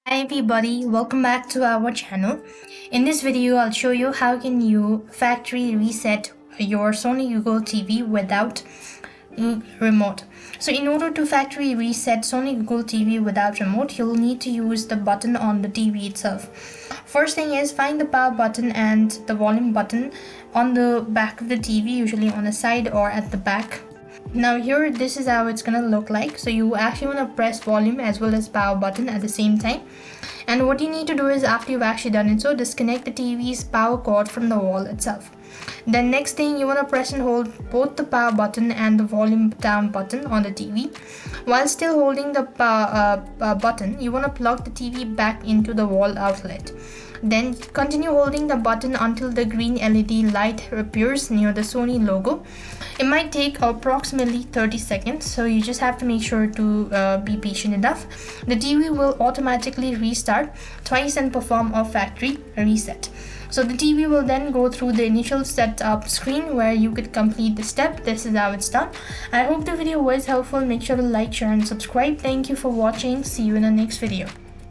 Hi everybody, welcome back to our channel. In this video, I'll show you how can you factory reset your Sony Google TV without remote. So in order to factory reset Sony Google TV without remote, you'll need to use the button on the TV itself. First thing is find the power button and the volume button on the back of the TV, usually on the side or at the back. Now here, this is how it's gonna look like. So you actually want to press volume as well as power button at the same time. And what you need to do is, after you've actually done it, so disconnect the TV's power cord from the wall itself. Then next thing, you want to press and hold both the power button and the volume down button on the TV. While still holding the power button, you want to plug the TV back into the wall outlet. Then continue holding the button until the green LED light appears near the Sony logo. It might take approximately 30 seconds, so you just have to make sure to be patient enough. The TV will automatically restart twice and perform a factory reset. So the TV will then go through the initial setup screen where you could complete the step. This is how it's done. I hope the video was helpful. Make sure to like, share and subscribe. Thank you for watching. See you in the next video.